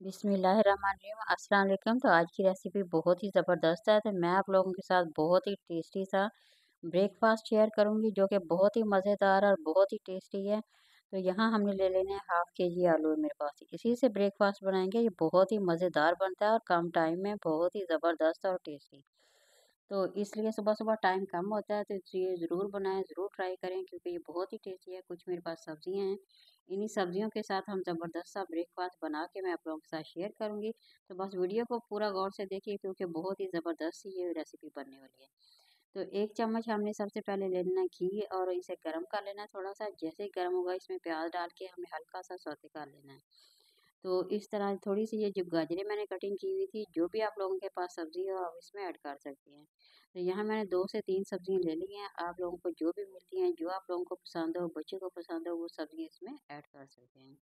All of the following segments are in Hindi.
बिस्मिल्लाहिर्रहमानिर्रहीम अस्सलाम वालेकुम। तो आज की रेसिपी बहुत ही ज़बरदस्त है। तो मैं आप लोगों के साथ बहुत ही टेस्टी सा ब्रेकफास्ट शेयर करूंगी जो कि बहुत ही मज़ेदार और बहुत ही टेस्टी है। तो यहाँ हमने ले लेने हैं हाफ़ के जी आलू है मेरे पास, इसी से ब्रेकफास्ट बनाएंगे। ये बहुत ही मज़ेदार बनता है और कम टाइम में बहुत ही ज़बरदस्त और टेस्टी। तो इसलिए सुबह-सुबह टाइम कम होता है तो इसलिए ज़रूर बनाएँ, ज़रूर ट्राई करें क्योंकि ये बहुत ही टेस्टी है। कुछ मेरे पास सब्जियाँ हैं, इन्हीं सब्जियों के साथ हम ज़बरदस्त सा ब्रेकफ़ास्ट बना के मैं आप लोगों के साथ शेयर करूँगी। तो बस वीडियो को पूरा गौर से देखिए क्योंकि बहुत ही ज़बरदस्त सी ये रेसिपी बनने वाली है। तो 1 चम्मच हमने सबसे पहले ले लेना है घी और इसे गरम कर लेना है थोड़ा-सा। जैसे ही गरम होगा इसमें प्याज़ डाल के हमें हल्का-सा सौते कर लेना है। तो इस तरह थोड़ी-सी ये जो गाजरें मैंने कटिंग की हुई थी, जो भी आप लोगों के पास सब्ज़ी हो आप इसमें ऐड कर सकती हैं। तो यहाँ मैंने 2 से 3 सब्ज़ियाँ ले ली हैं, आप लोगों को जो भी मिलती हैं, जो आप लोगों को पसंद हो, बच्चे को पसंद हो, वो सब्ज़ियाँ इसमें ऐड कर सकते हैं।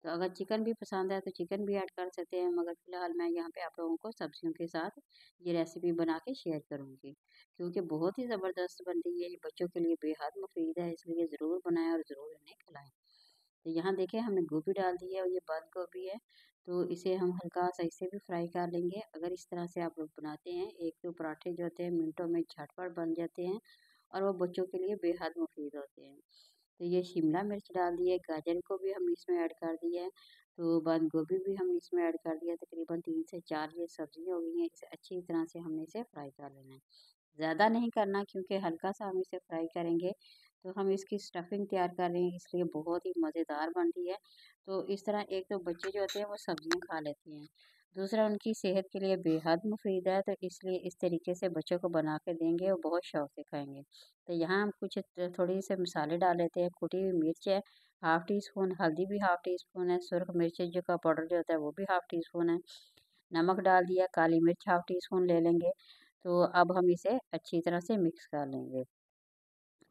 तो अगर चिकन भी पसंद है तो चिकन भी ऐड कर सकते हैं, मगर फ़िलहाल मैं यहाँ पे आप लोगों को सब्ज़ियों के साथ ये रेसिपी बना के शेयर करूँगी, क्योंकि बहुत ही ज़बरदस्त बनती है, ये बच्चों के लिए बेहद मुफ़ीद है, इसलिए ज़रूर बनाएँ और ज़रूर इन्हें खिलाएँ। तो यहाँ देखिए हमने गोभी डाल दी है और ये बंद गोभी है, तो इसे हम हल्का-सा इसे भी फ्राई कर लेंगे। अगर इस तरह से आप लोग बनाते हैं, एक तो पराठे जो होते हैं मिनटों में झटपट बन जाते हैं और वो बच्चों के लिए बेहद मुफ़ीद होते हैं। तो ये शिमला मिर्च डाल दी है, गाजर को भी हमने इसमें ऐड कर दिया है, तो बंद गोभी भी हमने इसमें ऐड कर दिया। तकरीबन 3 से 4 ये सब्ज़ियाँ हो गई हैं, इसे अच्छी तरह से हमने इसे फ्राई कर लेना है। ज़्यादा नहीं करना क्योंकि हल्का-सा हम इसे फ्राई करेंगे, तो हम इसकी स्टफिंग तैयार कर रहे हैं इसलिए बहुत ही मज़ेदार बनती है। तो इस तरह एक तो बच्चे जो होते हैं वो सब्ज़ियाँ खा लेते हैं, दूसरा उनकी सेहत के लिए बेहद मुफ़ीद है, तो इसलिए इस तरीके से बच्चों को बना के देंगे और बहुत शौक से खाएँगे। तो यहाँ हम कुछ थोड़ी से मसाले डाल लेते हैं, कुटी हुई मिर्च है, हाफ़ टी स्पून हल्दी भी हाफ़ टी स्पून है, सुरख मिर्च जो का पाउडर जो होता है वो भी हाफ़ टी स्पून है, नमक डाल दिया, काली मिर्च हाफ़ टी स्पून ले लेंगे। तो अब हम इसे अच्छी तरह से मिक्स कर लेंगे।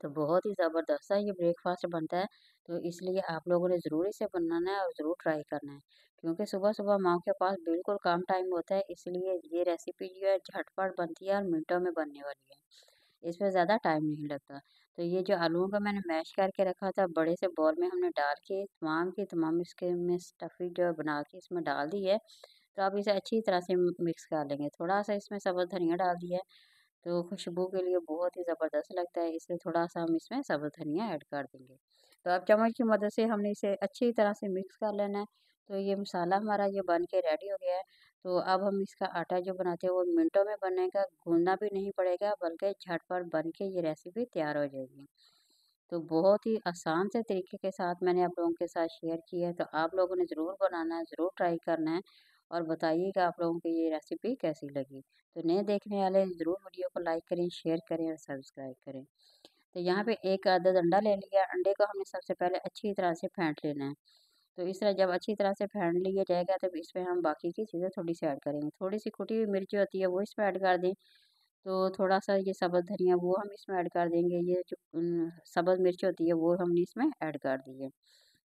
तो बहुत ही ज़बरदस्त सा ये ब्रेकफ़ास्ट बनता है, तो इसलिए आप लोगों ने ज़रूर इसे बनाना है और ज़रूर ट्राई करना है। क्योंकि सुबह-सुबह माँ के पास बिल्कुल कम टाइम होता है, इसलिए ये रेसिपी जो है झटपट बनती है और मिनटों में बनने वाली है। इसमें ज़्यादा टाइम नहीं लगता। तो ये जो आलूओं को मैंने मैश करके रखा था, बड़े से बाउल में हमने डाल के तमाम की तमाम इसके में स्टफ़िंग जो है बना के इसमें डाल दी है। तो अब इसे अच्छी तरह से मिक्स कर लेंगे। थोड़ा-सा इसमें सब्ज़ धनिया डाल दिया है। तो खुशबू के लिए बहुत ही ज़बरदस्त लगता है, इसलिए थोड़ा-सा हम इसमें सब्ज़ धनिया ऐड कर देंगे। तो अब चम्मच की मदद से हमने इसे अच्छी तरह से मिक्स कर लेना है। तो ये मसाला हमारा ये बन के रेडी हो गया है। तो अब हम इसका आटा जो बनाते हैं वो मिनटों में बनेगा, गूँदना भी नहीं पड़ेगा बल्कि झटपट बन के ये रेसिपी तैयार हो जाएगी। तो बहुत ही आसान से तरीके के साथ मैंने आप लोगों के साथ शेयर किया है, तो आप लोगों ने ज़रूर बनाना है, ज़रूर ट्राई करना है और बताइएगा आप लोगों को ये रेसिपी कैसी लगी। तो नए देखने वाले ज़रूर वीडियो को लाइक करें, शेयर करें और सब्सक्राइब करें। तो यहाँ पे एक अदद अंडा ले लिया, अंडे को हमने सबसे पहले अच्छी तरह से फेंट लेना है। तो इस तरह जब अच्छी तरह से फेंट लिया जाएगा तब इसमें हम बाकी की चीज़ें थोड़ी-सी ऐड करेंगे। थोड़ी-सी कुटी हुई मिर्च होती है वो इसमें ऐड कर दें। तो थोड़ा-सा ये सब्ज़ धनिया वो हम इसमें ऐड कर देंगे। ये जो सब्ज़ मिर्च होती है वो हमने इसमें ऐड कर दी है।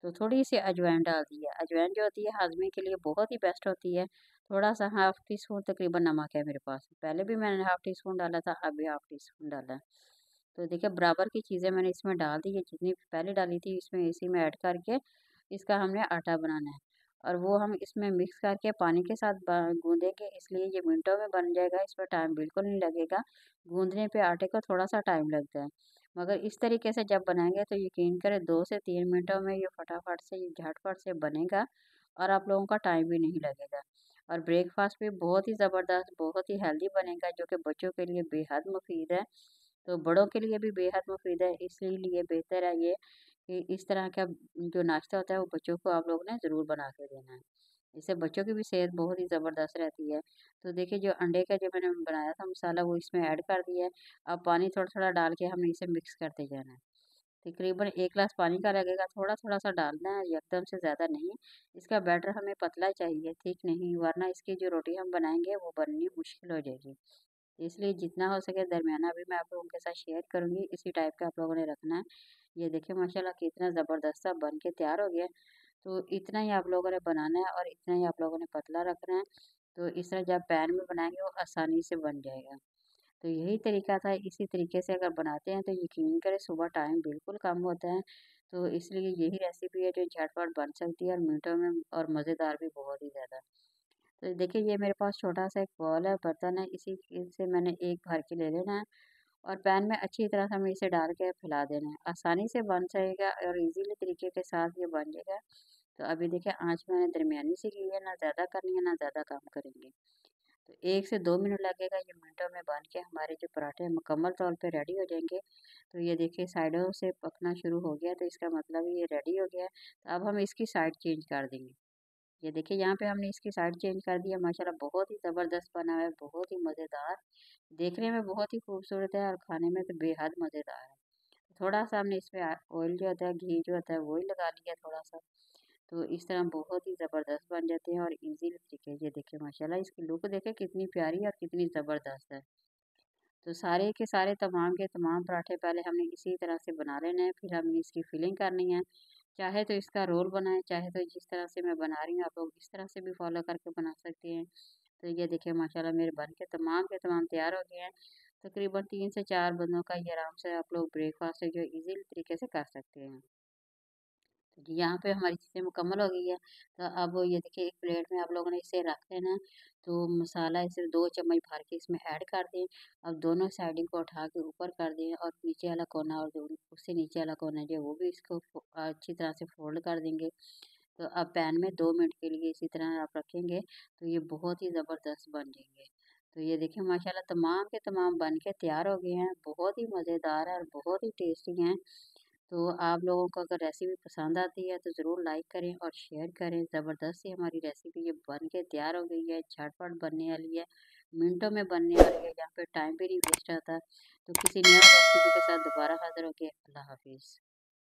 तो थोड़ी-सी अजवाइन डाल दी है। अजवाइन जो होती है हाज़मे के लिए बहुत ही बेस्ट होती है। थोड़ा-सा हाफ़ टी स्पून तकरीबन नमक है मेरे पास। पहले भी मैंने हाफ़ टी स्पून डाला था, अब भी हाफ़ टी स्पून डाला है। तो देखिए बराबर की चीज़ें मैंने इसमें डाल दी है, जितनी पहले डाली थी इसमें इसी में ऐड करके इसका हमने आटा बनाना है। और वो हम इसमें मिक्स करके पानी के साथ गूँदेंगे, इसलिए ये मिनटों में बन जाएगा, इसमें टाइम बिल्कुल नहीं लगेगा। गूँदने पे आटे को थोड़ा-सा टाइम लगता है। मगर इस तरीके से जब बनाएँगे तो यकीन करें 2 से 3 मिनटों में ये फटाफट से, ये झटपट से बनेगा और आप लोगों का टाइम भी नहीं लगेगा। और ब्रेकफ़ास्ट भी बहुत ही ज़बरदस्त, बहुत ही हेल्दी बनेगा जो कि बच्चों के लिए बेहद मुफ़ीद है। तो बड़ों के लिए भी बेहद मुफ़ीद है, इसीलिए बेहतर है ये कि इस तरह का जो नाश्ता होता है वो बच्चों को आप लोगों ने ज़रूर बना के देना है। इससे बच्चों की भी सेहत बहुत ही ज़बरदस्त रहती है। तो देखिए जो अंडे का जो मैंने बनाया था मसाला वो इसमें ऐड कर दिया है। अब पानी थोड़ा-थोड़ा डाल के हमने इसे मिक्स करते जाना है। तकरीबन 1 ग्लास पानी का लगेगा, थोड़ा-थोड़ा सा डालना है, एकदम से ज़्यादा नहीं। इसका बैटर हमें पतला चाहिए, थिक नहीं, वरना इसकी जो रोटी हम बनाएँगे वो बननी मुश्किल हो जाएगी। इसलिए जितना हो सके दरमियाना भी मैं आप लोगों के साथ शेयर करूँगी, इसी टाइप का आप लोगों ने रखना है। ये देखिए माशाल्लाह कितना ज़बरदस्त सा बन के तैयार हो गया है। तो इतना ही आप लोगों ने बनाना है और इतना ही आप लोगों ने पतला रखना है। तो इस तरह जब पैन में बनाएँगे वो आसानी से बन जाएगा। तो यही तरीका था, इसी तरीके से अगर बनाते हैं तो यकीन करें सुबह टाइम बिल्कुल कम होता है। तो इसलिए यही रेसिपी है जो झटपट बन सकती है और मिनटों में और मज़ेदार भी बहुत ही ज़्यादा। तो देखिए ये मेरे पास छोटा-सा एक बॉल है, बर्तन है, इसी से मैंने एक भर के ले लेना है और पैन में अच्छी तरह से हमें इसे डाल के फैला देना है। आसानी से बन जाएगा और ईज़िली तरीके के साथ ये बन जाएगा। तो अभी देखिए आँच मैंने दरमियानी सी की है, ना ज़्यादा करनी है, ना ज़्यादा कम करेंगे। तो 1 से 2 मिनट लगेगा, ये मिनटों में बन के हमारे जो पराठे मुकम्मल तौर पे रेडी हो जाएँगे। तो ये देखिए साइडों से पकना शुरू हो गया, तो इसका मतलब ये रेडी हो गया है। तो अब हम इसकी साइड चेंज कर देंगे। ये देखिए यहाँ पे हमने इसकी साइड चेंज कर दिया, माशाल्लाह बहुत ही ज़बरदस्त बना हुआ है, बहुत ही मज़ेदार। देखने में बहुत ही खूबसूरत है और खाने में तो बेहद मज़ेदार है। थोड़ा-सा हमने इसमें ऑयल जो होता है, घी जो होता है वो ही लगा लिया थोड़ा-सा। तो इस तरह बहुत ही ज़बरदस्त बन जाते हैं और ईज़ी तरीके ये देखिए माशाल्लाह इसकी लुक देखें कितनी प्यारी और कितनी ज़बरदस्त है। तो सारे के सारे तमाम के तमाम पराठे पहले हमने इसी तरह से बना लेने हैं, फिर हमने इसकी फिलिंग करनी है। चाहे तो इसका रोल बनाएँ, चाहे तो जिस तरह से मैं बना रही हूँ आप लोग इस तरह से भी फ़ॉलो करके बना सकते हैं। तो ये देखिए माशाल्लाह मेरे बन के तमाम तैयार हो गए हैं। तकरीबन 3 से 4 बंदों का ये आराम से आप लोग ब्रेकफ़ास्ट है जो ईज़ी तरीके से कर सकते हैं। तो जी यहाँ पे हमारी चीज़ें मुकम्मल हो गई है। तो अब ये देखिए एक प्लेट में आप लोगों ने इसे रख लेना है। तो मसाला इसे 2 चम्मच भर के इसमें ऐड कर दें। अब दोनों साइडिंग को उठा के ऊपर कर दें और नीचे वाला कोना और जो उससे नीचे वाला कोना जो है वो भी इसको अच्छी तरह से फ़ोल्ड कर देंगे। तो अब पैन में 2 मिनट के लिए इसी तरह आप रखेंगे तो ये बहुत ही ज़बरदस्त बन जाएँगे। तो ये देखिए माशाल्लाह तमाम के तमाम बन के तैयार हो गए हैं। बहुत ही मज़ेदार है और बहुत ही टेस्टी हैं। तो आप लोगों को अगर रेसिपी पसंद आती है तो ज़रूर लाइक करें और शेयर करें। ज़बरदस्त सी हमारी रेसिपी ये बन के तैयार हो गई है, झटपट बनने वाली है, मिनटों में बनने वाली है, यहाँ पे टाइम भी नहीं वेस्ट होता। तो किसी नया रेसिपी के साथ दोबारा हाज़िर होंगे। अल्लाह हाफ़िज़।